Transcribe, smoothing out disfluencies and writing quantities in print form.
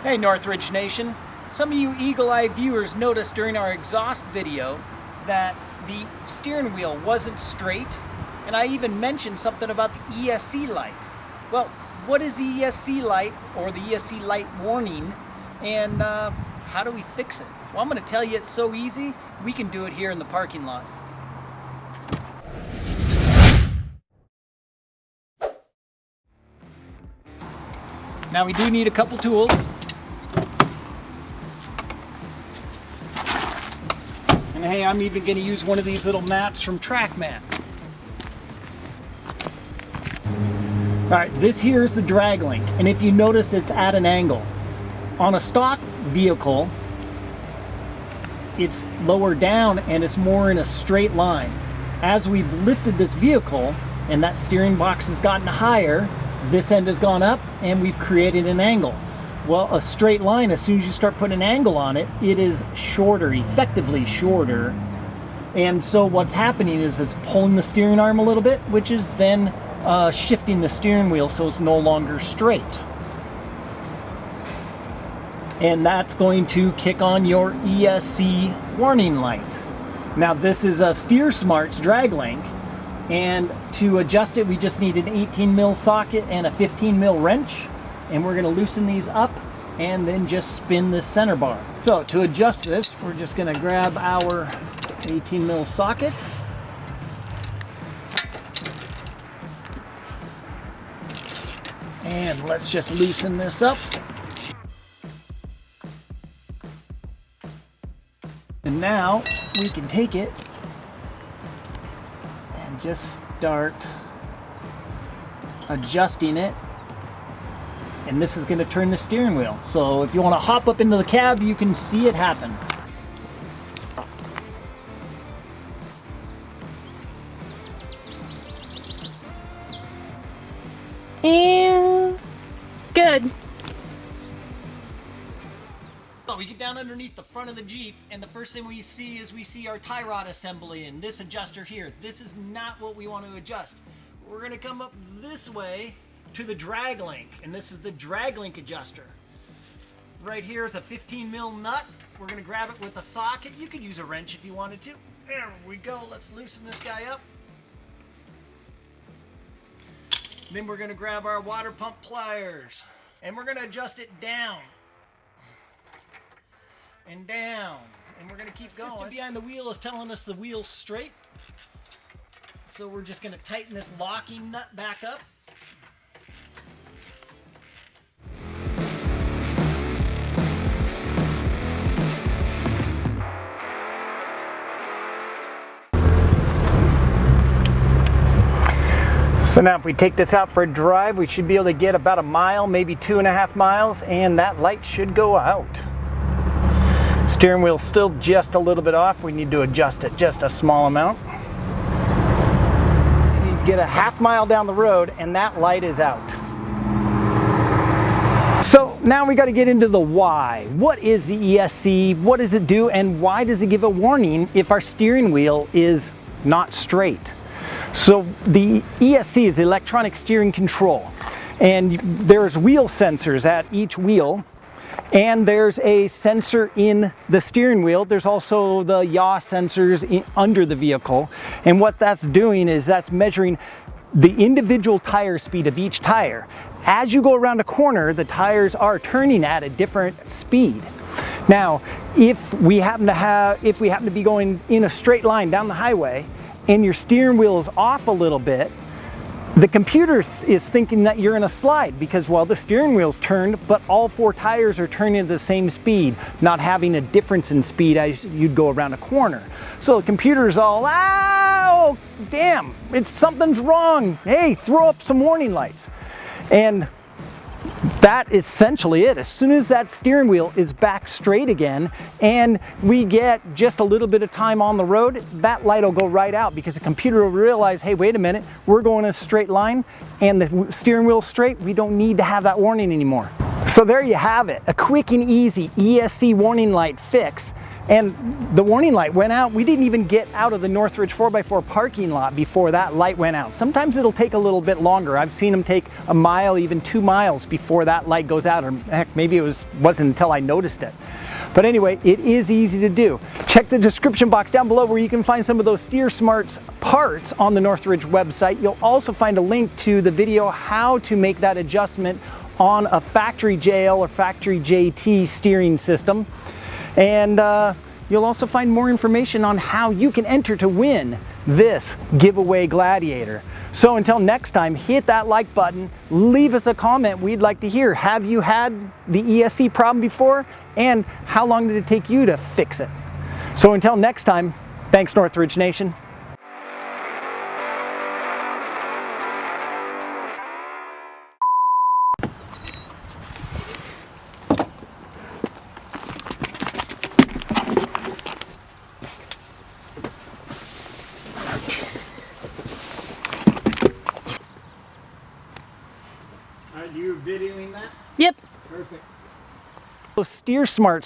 Hey Northridge Nation, some of you eagle-eye viewers noticed during our exhaust video that the steering wheel wasn't straight, and I even mentioned something about the ESC light. Well, what is the ESC light, or the ESC light warning, and how do we fix it? Well, I'm going to tell you it's so easy, we can do it here in the parking lot. Now we do need a couple tools. And hey, I'm even going to use one of these little mats from Trackmat. Alright, this here is the Draglink, and if you notice it's at an angle. On a stock vehicle, it's lower down and it's more in a straight line. As we've lifted this vehicle and that steering box has gotten higher, this end has gone up and we've created an angle. Well, a straight line, as soon as you start putting an angle on it, it is shorter, effectively shorter. And so what's happening is it's pulling the steering arm a little bit, which is then shifting the steering wheel so it's no longer straight. And that's going to kick on your ESC warning light. Now this is a Smarts Draglink, and to adjust it we just need an 18mm socket and a 15mm wrench. And we're going to loosen these up and then just spin this center bar. So to adjust this, we're just going to grab our 18mm socket. And let's just loosen this up. And now we can take it and just start adjusting it. And this is going to turn the steering wheel. So if you want to hop up into the cab, you can see it happen. And good. So we get down underneath the front of the Jeep, and the first thing we see is our tie rod assembly and this adjuster here. This is not what we want to adjust. We're going to come up this way to the Draglink, and this is the Draglink adjuster. Right here is a 15mm nut. We're going to grab it with a socket. You could use a wrench if you wanted to. There we go. Let's loosen this guy up. Then we're going to grab our water pump pliers, and we're going to adjust it down and down, and we're going to keep going. The system behind the wheel is telling us the wheel's straight, so we're just going to tighten this locking nut back up. So now if we take this out for a drive, we should be able to get about a mile, maybe 2.5 miles, and that light should go out. Steering wheel's still just a little bit off. We need to adjust it just a small amount. You get a half mile down the road and that light is out. So now we got to get into the why. What is the ESC? What does it do? And why does it give a warning if our steering wheel is not straight? So the ESC is electronic steering control, and there's wheel sensors at each wheel, and there's a sensor in the steering wheel. There's also the yaw sensors under the vehicle, and what that's doing is that's measuring the individual tire speed of each tire. As you go around a corner, the tires are turning at a different speed. Now, if we happen to be going in a straight line down the highway and your steering wheel is off a little bit, the computer is thinking that you're in a slide because, well, the steering wheel's turned, but all 4 tires are turning at the same speed, not having a difference in speed as you'd go around a corner. So the computer's all, oh, damn, something's wrong. Hey, throw up some warning lights. And that is essentially it. As soon as that steering wheel is back straight again and we get just a little bit of time on the road, that light will go right out because the computer will realize, hey, wait a minute, we're going in a straight line and the steering wheel's straight. We don't need to have that warning anymore. So there you have it, a quick and easy ESC warning light fix. And the warning light went out. We didn't even get out of the Northridge 4x4 parking lot before that light went out. Sometimes it'll take a little bit longer. I've seen them take a mile, even 2 miles before that light goes out, or heck, maybe it wasn't until I noticed it. But anyway, it is easy to do. Check the description box down below where you can find some of those Steer Smarts parts on the Northridge website. You'll also find a link to the video how to make that adjustment on a factory JL or factory JT steering system. And you'll also find more information on how you can enter to win this giveaway Gladiator. So until next time, hit that like button, leave us a comment. We'd like to hear, have you had the ESC problem before? And how long did it take you to fix it? So until next time, thanks Northridge Nation. Are you videoing that? Yep. Perfect. Steer Smart